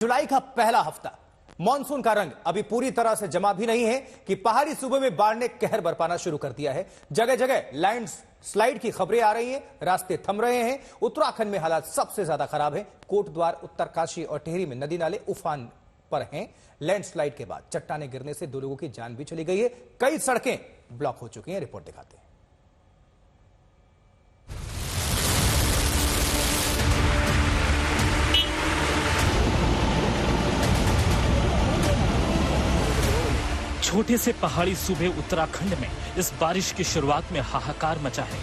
जुलाई का पहला हफ्ता, मॉनसून का रंग अभी पूरी तरह से जमा भी नहीं है कि पहाड़ी सूबे में बाढ़ ने कहर बरपाना शुरू कर दिया है। जगह जगह लैंड स्लाइड की खबरें आ रही हैं, रास्ते थम रहे हैं। उत्तराखंड में हालात सबसे ज्यादा खराब है। कोटद्वार, उत्तरकाशी और टिहरी में नदी नाले उफान पर हैं। लैंडस्लाइड के बाद चट्टानें गिरने से 2 लोगों की जान भी चली गई है। कई सड़कें ब्लॉक हो चुकी हैं। रिपोर्ट दिखाते हैं। छोटे से पहाड़ी सूबे उत्तराखंड में इस बारिश की शुरुआत में हाहाकार मचा है।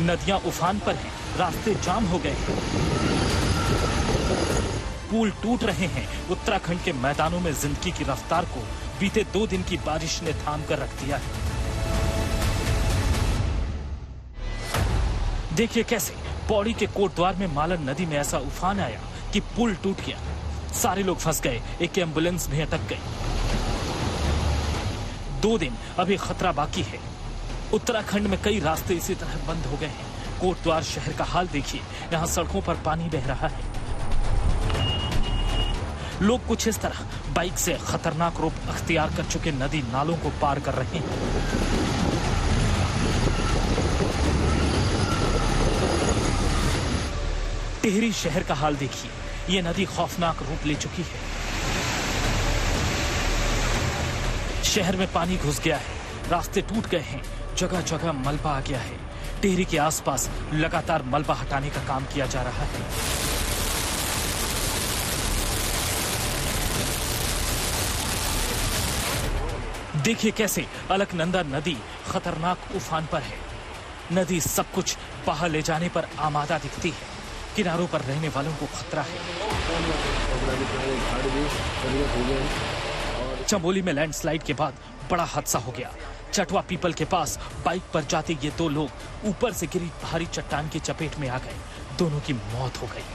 नदियां उफान पर हैं, रास्ते जाम हो गए हैं, पुल टूट रहे हैं। उत्तराखंड के मैदानों में जिंदगी की रफ्तार को बीते 2 दिन की बारिश ने थाम कर रख दिया है। देखिए कैसे पौड़ी के कोटद्वार में मालन नदी में ऐसा उफान आया कि पुल टूट गया। सारे लोग फंस गए, एक एम्बुलेंस भी अटक गई। 2 दिन अभी खतरा बाकी है। उत्तराखंड में कई रास्ते इसी तरह बंद हो गए हैं। कोटद्वार शहर का हाल देखिए, यहाँ सड़कों पर पानी बह रहा है। लोग कुछ इस तरह बाइक से खतरनाक रूप अख्तियार कर चुके नदी नालों को पार कर रहे हैं। टिहरी शहर का हाल देखिए, ये नदी खौफनाक रूप ले चुकी है। शहर में पानी घुस गया है, रास्ते टूट गए हैं, जगह जगह मलबा आ गया है। टिहरी के आसपास लगातार मलबा हटाने का काम किया जा रहा है। देखिए कैसे अलकनंदा नदी खतरनाक उफान पर है। नदी सब कुछ बहा ले जाने पर आमादा दिखती है। किनारों पर रहने वालों को खतरा है। चमोली में लैंडस्लाइड के बाद बड़ा हादसा हो गया। चटवा पीपल के पास बाइक पर जाते ये 2 लोग ऊपर से गिरी भारी चट्टान की चपेट में आ गए। दोनों की मौत हो गई।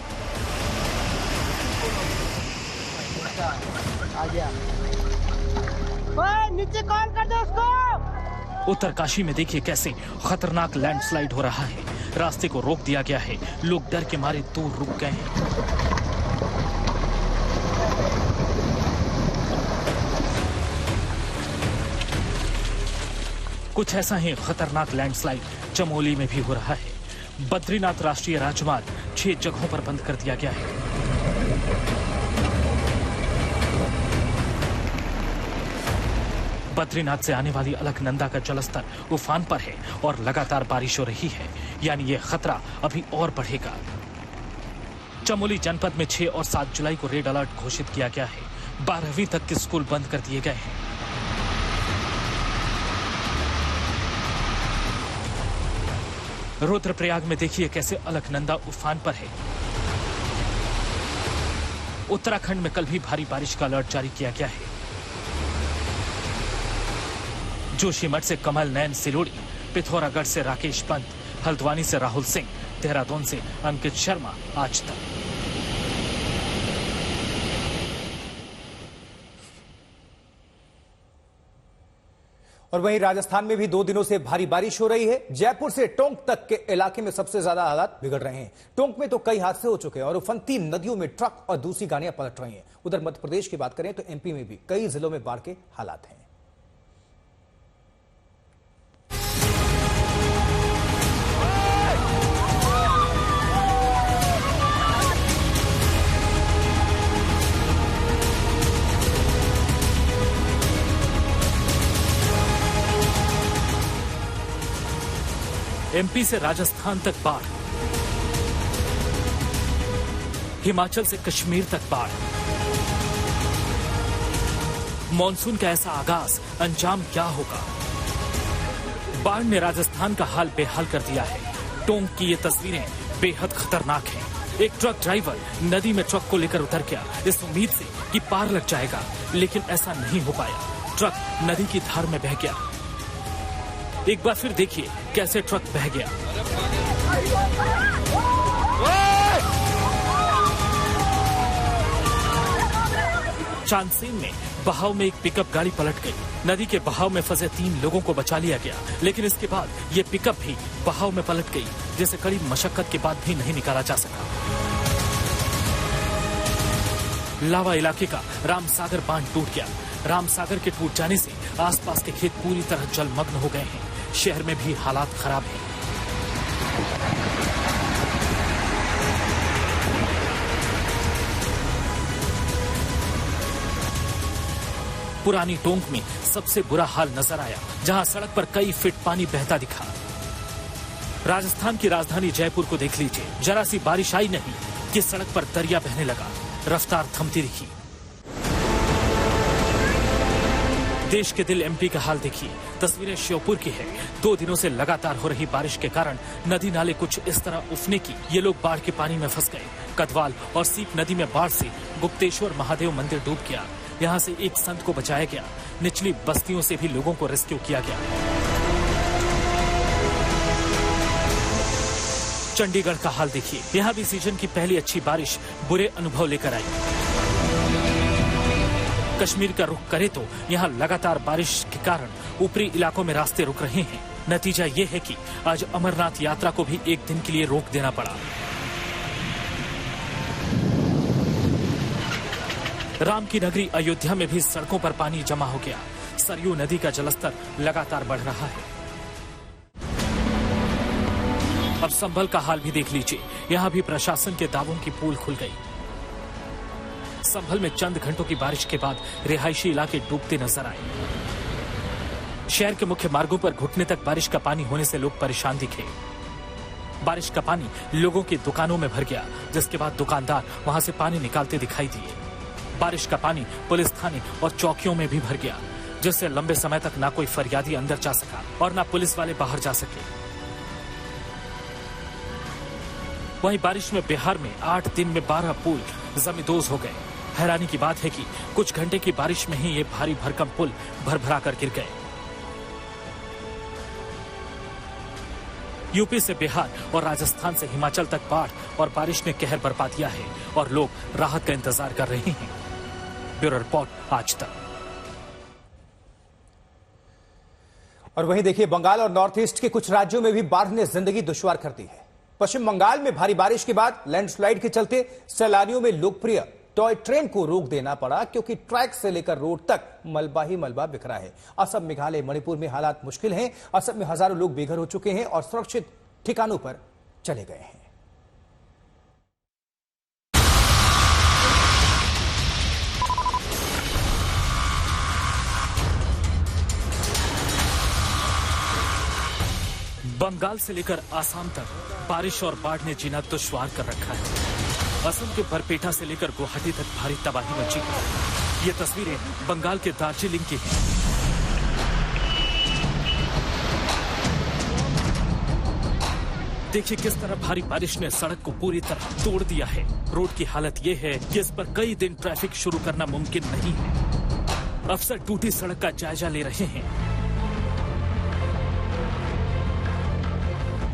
नीचे कॉल कर दो उसको। उत्तरकाशी में देखिए कैसे खतरनाक लैंडस्लाइड हो रहा है। रास्ते को रोक दिया गया है। लोग डर के मारे दूर रुक गए हैं। कुछ ऐसा ही खतरनाक लैंडस्लाइड चमोली में भी हो रहा है। बद्रीनाथ राष्ट्रीय राजमार्ग 6 जगहों पर बंद कर दिया गया है। बद्रीनाथ से आने वाली अलकनंदा का जलस्तर उफान पर है और लगातार बारिश हो रही है, यानी ये खतरा अभी और बढ़ेगा। चमोली जनपद में 6 और 7 जुलाई को रेड अलर्ट घोषित किया गया है। 12वीं तक के स्कूल बंद कर दिए गए हैं। रुद्रप्रयाग में देखिए कैसे अलकनंदा उफान पर है। उत्तराखंड में कल भी भारी बारिश का अलर्ट जारी किया गया है। जोशीमठ से कमल नैन सिरोड़ी, पिथौरागढ़ से राकेश पंत, हल्द्वानी से राहुल सिंह, देहरादून से अंकित शर्मा आज तक। और वहीं राजस्थान में भी 2 दिनों से भारी बारिश हो रही है। जयपुर से टोंक तक के इलाके में सबसे ज्यादा हालात बिगड़ रहे हैं। टोंक में तो कई हादसे हो चुके हैं और उफनती नदियों में ट्रक और दूसरी गाड़ियां पलट रही हैं। उधर मध्य प्रदेश की बात करें तो एमपी में भी कई जिलों में बाढ़ के हालात हैं। एमपी से राजस्थान तक बाढ़, हिमाचल से कश्मीर तक बाढ़। मॉनसून का ऐसा आगाज, अंजाम क्या होगा? बाढ़ ने राजस्थान का हाल बेहाल कर दिया है। टोंक की ये तस्वीरें बेहद खतरनाक हैं। एक ट्रक ड्राइवर नदी में ट्रक को लेकर उतर गया इस उम्मीद से कि पार लग जाएगा, लेकिन ऐसा नहीं हो पाया। ट्रक नदी की धार में बह गया। एक बार फिर देखिए कैसे ट्रक बह गया। चांदसेन में बहाव में एक पिकअप गाड़ी पलट गई। नदी के बहाव में फंसे 3 लोगों को बचा लिया गया, लेकिन इसके बाद ये पिकअप भी बहाव में पलट गई, जिसे कड़ी मशक्कत के बाद भी नहीं निकाला जा सका। लावा इलाके का रामसागर बांध टूट गया। रामसागर के टूट जाने से आसपास के खेत पूरी तरह जलमग्न हो गए हैं। शहर में भी हालात खराब हैं। पुरानी टोंक में सबसे बुरा हाल नजर आया, जहां सड़क पर कई फीट पानी बहता दिखा। राजस्थान की राजधानी जयपुर को देख लीजिए, जरा सी बारिश आई नहीं कि सड़क पर दरिया बहने लगा, रफ्तार थमती दिखी। देश के दिल एमपी का हाल देखिए। तस्वीरें श्योपुर की है। 2 दिनों से लगातार हो रही बारिश के कारण नदी नाले कुछ इस तरह उफने की ये लोग बाढ़ के पानी में फंस गए। कदवाल और सीप नदी में बाढ़ से गुप्तेश्वर महादेव मंदिर डूब गया। यहाँ से एक संत को बचाया गया। निचली बस्तियों से भी लोगों को रेस्क्यू किया गया। चंडीगढ़ का हाल देखिए। यहाँ भी सीजन की पहली अच्छी बारिश बुरे अनुभव लेकर आई। कश्मीर का रुख करे तो यहाँ लगातार बारिश के कारण ऊपरी इलाकों में रास्ते रुक रहे हैं। नतीजा ये है कि आज अमरनाथ यात्रा को भी एक दिन के लिए रोक देना पड़ा। राम की नगरी अयोध्या में भी सड़कों पर पानी जमा हो गया। सरयू नदी का जलस्तर लगातार बढ़ रहा है। अब संभल का हाल भी देख लीजिए। यहाँ भी प्रशासन के दावों की पोल खुल गई। संभल में चंद घंटों की बारिश के बाद रिहायशी इलाके डूबते नजर आए। शहर के मुख्य मार्गों पर घुटने तक बारिश का पानी होने से लोग परेशान दिखे। बारिश का पानी लोगों की दुकानों में भर गया, जिसके बाद दुकानदार वहां से पानी निकालते दिखाई दिए। बारिश का पानी पुलिस थाने और चौकियों में भी भर गया, जिससे लंबे समय तक ना कोई फरियादी अंदर जा सका और ना पुलिस वाले बाहर जा सके। वहीं बारिश में बिहार में 8 दिन में 12 पुल जमींदोज हो गए। हैरानी की बात है कि कुछ घंटे की बारिश में ही ये भारी भरकम पुल भरभरा कर गिर गए। यूपी से बिहार और राजस्थान से हिमाचल तक बाढ़ और बारिश ने कहर बरपा दिया है और लोग राहत का इंतजार कर रहे हैं। ब्यूरो रिपोर्ट, आज तक। और वहीं देखिए, बंगाल और नॉर्थ ईस्ट के कुछ राज्यों में भी बाढ़ ने जिंदगी दुश्वार कर दी है। पश्चिम बंगाल में भारी बारिश के बाद लैंडस्लाइड के चलते सैलानियों में लोकप्रिय टॉय ट्रेन को रोक देना पड़ा, क्योंकि ट्रैक से लेकर रोड तक मलबा ही मलबा बिखरा है। असम, मेघालय, मणिपुर में हालात मुश्किल हैं। असम में हजारों लोग बेघर हो चुके हैं और सुरक्षित ठिकानों पर चले गए हैं। बंगाल से लेकर आसाम तक बारिश और बाढ़ ने जीना दुश्वार कर रखा है। असम के बरपेटा से लेकर गुवाहाटी तक भारी तबाही मची है। ये तस्वीरें बंगाल के दार्जिलिंग की हैं। देखिए किस तरह भारी बारिश ने सड़क को पूरी तरह तोड़ दिया है। रोड की हालत ये है कि इस पर कई दिन ट्रैफिक शुरू करना मुमकिन नहीं है। अफसर टूटी सड़क का जायजा ले रहे हैं।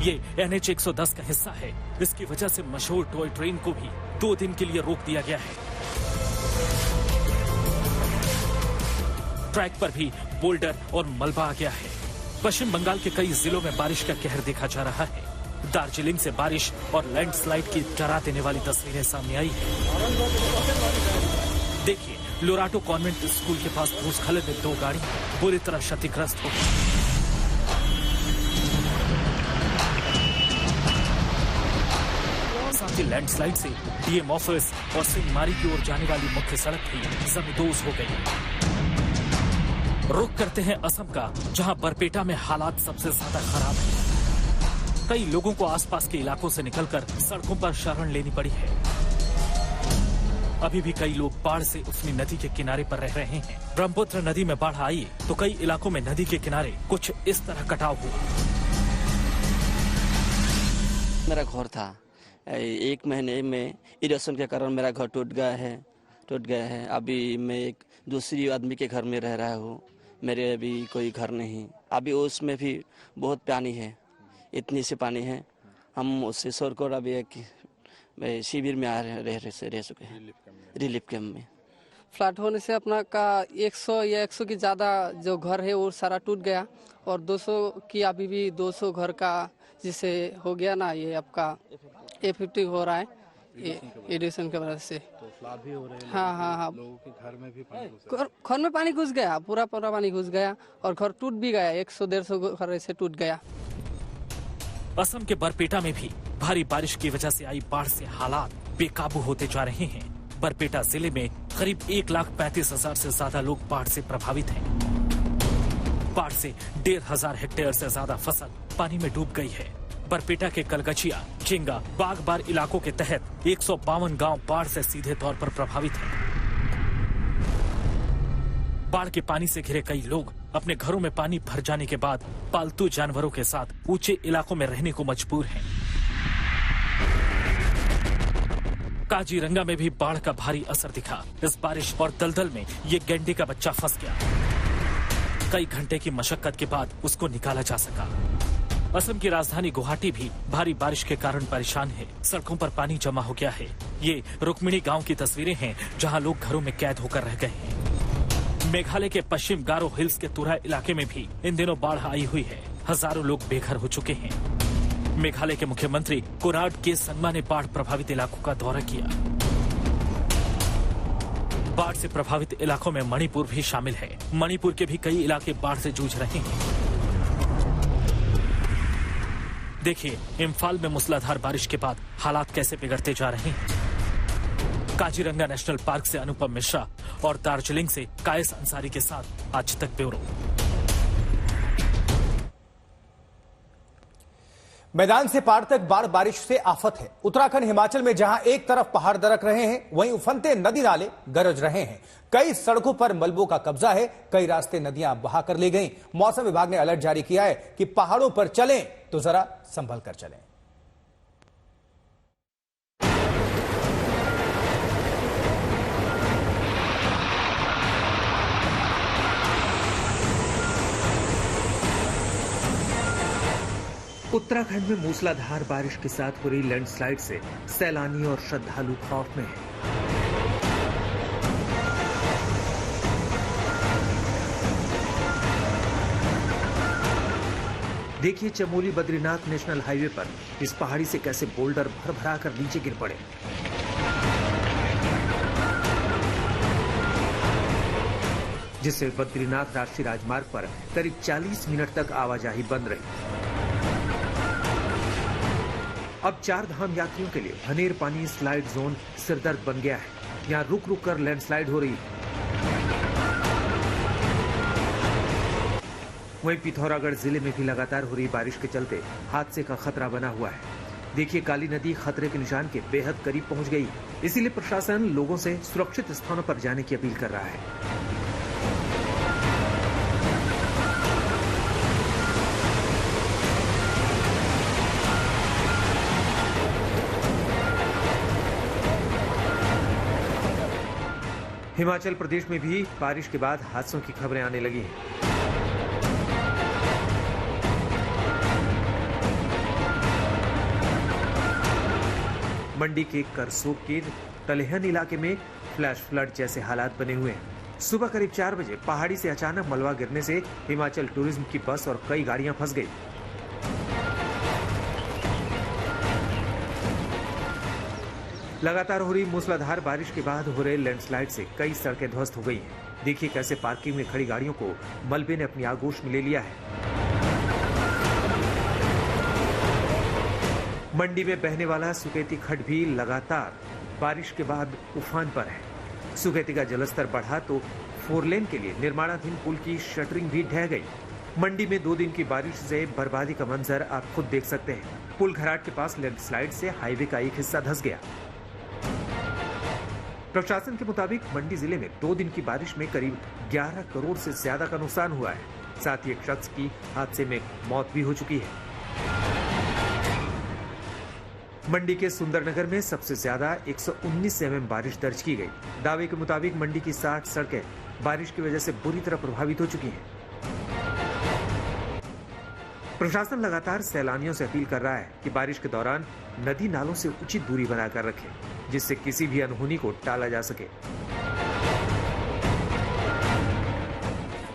ये NH 110 का हिस्सा है। इसकी वजह से मशहूर टॉय ट्रेन को भी 2 दिन के लिए रोक दिया गया है। ट्रैक पर भी बोल्डर और मलबा आ गया है। पश्चिम बंगाल के कई जिलों में बारिश का कहर देखा जा रहा है। दार्जिलिंग से बारिश और लैंडस्लाइड की डरा देने वाली तस्वीरें सामने आई है। देखिए, लोराटो कॉन्वेंट स्कूल के पास भूस्खलन में 2 गाड़ी बुरी तरह क्षतिग्रस्त हो गई। साथ ही लैंडस्लाइड से DM ऑफिस और सिंहमारी की ओर जाने वाली मुख्य सड़क भी जमींदोज हो गई। रुख करते हैं असम का, जहां बरपेटा में हालात सबसे ज्यादा खराब है। कई लोगों को आसपास के इलाकों से निकलकर सड़कों पर शरण लेनी पड़ी है। अभी भी कई लोग बाढ़ से उफनी नदी के किनारे पर रह रहे हैं। ब्रह्मपुत्र नदी में बाढ़ आई तो कई इलाकों में नदी के किनारे कुछ इस तरह कटाव हुआ। मेरा घर था, 1 महीने में इरोशन के कारण मेरा घर टूट गया है। अभी मैं एक दूसरी आदमी के घर में रह रहा हूँ। मेरे अभी कोई घर नहीं। अभी उसमें भी बहुत पानी है, इतनी से पानी है। हम उससे छोड़कर अभी एक शिविर में रह चुके हैं, रिलीफ कैंप में। फ्लड होने से अपना का 100 या 100 की ज़्यादा जो घर है वो सारा टूट गया और 200 की अभी भी 200 घर का जिसे हो गया ना, ये आपका A50 हो रहा है एडिशन की वजह से। तो फ्लड भी हो रहे हैं। हाँ। लोगों के घर में भी पानी घुस गया। घर में पानी घुस गया, पूरा पानी घुस गया और घर टूट भी गया, 100-150 घर ऐसे टूट गया। असम के बरपेटा में भी भारी बारिश की वजह से आई बाढ़ से हालात बेकाबू होते जा रहे हैं। बरपेटा जिले में करीब 1,35,000 से ज्यादा लोग बाढ़ से प्रभावित हैं। बाढ़ से 1,500 हेक्टेयर से ज्यादा फसल पानी में डूब गई है। बरपेटा के कलगछिया, चिंगा, बागबार इलाकों के तहत 152 गांव बाढ़ से सीधे तौर पर प्रभावित हैं। बाढ़ के पानी से घिरे कई लोग अपने घरों में पानी भर जाने के बाद पालतू जानवरों के साथ ऊंचे इलाकों में रहने को मजबूर हैं। काजीरंगा में भी बाढ़ का भारी असर दिखा। इस बारिश और दलदल में ये गैंडे का बच्चा फंस गया। कई घंटे की मशक्कत के बाद उसको निकाला जा सका। असम की राजधानी गुवाहाटी भी भारी बारिश के कारण परेशान है। सड़कों पर पानी जमा हो गया है। ये रुक्मिणी गांव की तस्वीरें हैं जहां लोग घरों में कैद होकर रह गए हैं। मेघालय के पश्चिम गारो हिल्स के तुरा इलाके में भी इन दिनों बाढ़ आई हुई है। हजारों लोग बेघर हो चुके हैं। मेघालय के मुख्यमंत्री कोराड के संगमा ने बाढ़ प्रभावित इलाकों का दौरा किया। बाढ़ से प्रभावित इलाकों में मणिपुर भी शामिल है। मणिपुर के भी कई इलाके बाढ़ से जूझ रहे हैं। देखिए इम्फाल में मूसलाधार बारिश के बाद हालात कैसे बिगड़ते जा रहे हैं। काजीरंगा नेशनल पार्क से अनुपम मिश्रा और दार्जिलिंग से कायस अंसारी के साथ आज तक ब्यूरो। मैदान से पार तक बाढ़ बारिश से आफत है। उत्तराखंड हिमाचल में जहां एक तरफ पहाड़ दरक रहे हैं, वहीं उफनते नदी नाले गरज रहे हैं। कई सड़कों पर मलबों का कब्जा है। कई रास्ते नदियां बहा कर ले गईं। मौसम विभाग ने अलर्ट जारी किया है कि पहाड़ों पर चलें तो जरा संभल कर चलें। उत्तराखंड में मूसलाधार बारिश के साथ हो रही लैंडस्लाइड से सैलानी और श्रद्धालु खौफ में हैं। देखिए चमोली बद्रीनाथ नेशनल हाईवे पर इस पहाड़ी से कैसे बोल्डर भर भरा कर नीचे गिर पड़े। जिससे बद्रीनाथ राष्ट्रीय राजमार्ग पर करीब 40 मिनट तक आवाजाही बंद रही। अब 4 धाम यात्रियों के लिए भनेर पानी स्लाइड जोन सिरदर्द बन गया है। यहाँ रुक रुक कर लैंडस्लाइड हो रही है। वहीं पिथौरागढ़ जिले में भी लगातार हो रही बारिश के चलते हादसे का खतरा बना हुआ है। देखिए काली नदी खतरे के निशान के बेहद करीब पहुंच गई। इसीलिए प्रशासन लोगों से सुरक्षित स्थानों पर जाने की अपील कर रहा है। हिमाचल प्रदेश में भी बारिश के बाद हादसों की खबरें आने लगी हैं। मंडी के करसोग के तलेहन इलाके में फ्लैश फ्लड जैसे हालात बने हुए हैं। सुबह करीब 4 बजे पहाड़ी से अचानक मलबा गिरने से हिमाचल टूरिज्म की बस और कई गाड़ियां फंस गई। लगातार हो रही मूसलाधार बारिश के बाद हो रहे लैंडस्लाइड से कई सड़कें ध्वस्त हो गई हैं। देखिए कैसे पार्किंग में खड़ी गाड़ियों को मलबे ने अपनी आगोश में ले लिया है। मंडी में बहने वाला सुकेती खड्ड भी लगातार बारिश के बाद उफान पर है। सुकेती का जलस्तर बढ़ा तो 4 लेन के लिए निर्माणाधीन पुल की शटरिंग भी ढह गई। मंडी में 2 दिन की बारिश से बर्बादी का मंजर आप खुद देख सकते हैं। पुल घराट के पास लैंडस्लाइड से हाईवे का एक हिस्सा धंस गया। प्रशासन के मुताबिक मंडी जिले में 2 दिन की बारिश में करीब 11 करोड़ से ज्यादा का नुकसान हुआ है। साथ ही एक शख्स की हादसे में मौत भी हो चुकी है। मंडी के सुंदरनगर में सबसे ज्यादा 119 mm बारिश दर्ज की गई। दावे के मुताबिक मंडी की 60 सड़कें बारिश की वजह से बुरी तरह प्रभावित हो चुकी हैं। प्रशासन लगातार सैलानियों से अपील कर रहा है कि बारिश के दौरान नदी नालों से उचित दूरी बनाकर रखें, जिससे किसी भी अनहोनी को टाला जा सके।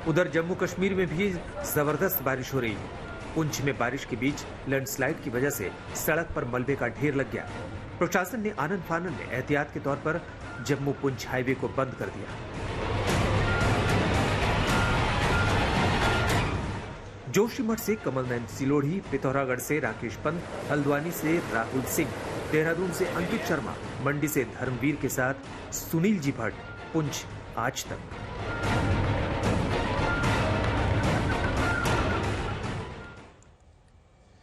उधर जम्मू कश्मीर में भी जबरदस्त बारिश हो रही है। पुंछ में बारिश के बीच लैंडस्लाइड की वजह से सड़क पर मलबे का ढेर लग गया। प्रशासन ने आनन फानन में एहतियात के तौर पर जम्मू पुंछ हाईवे को बंद कर दिया। जोशीमठ से कमलनयन सिलोढ़ी, पिथौरागढ़ से राकेश पंत, हल्द्वानी से राहुल सिंह, देहरादून से अंकित शर्मा, मंडी से धर्मवीर के साथ सुनील जी भट्ट, पुंछ आज तक।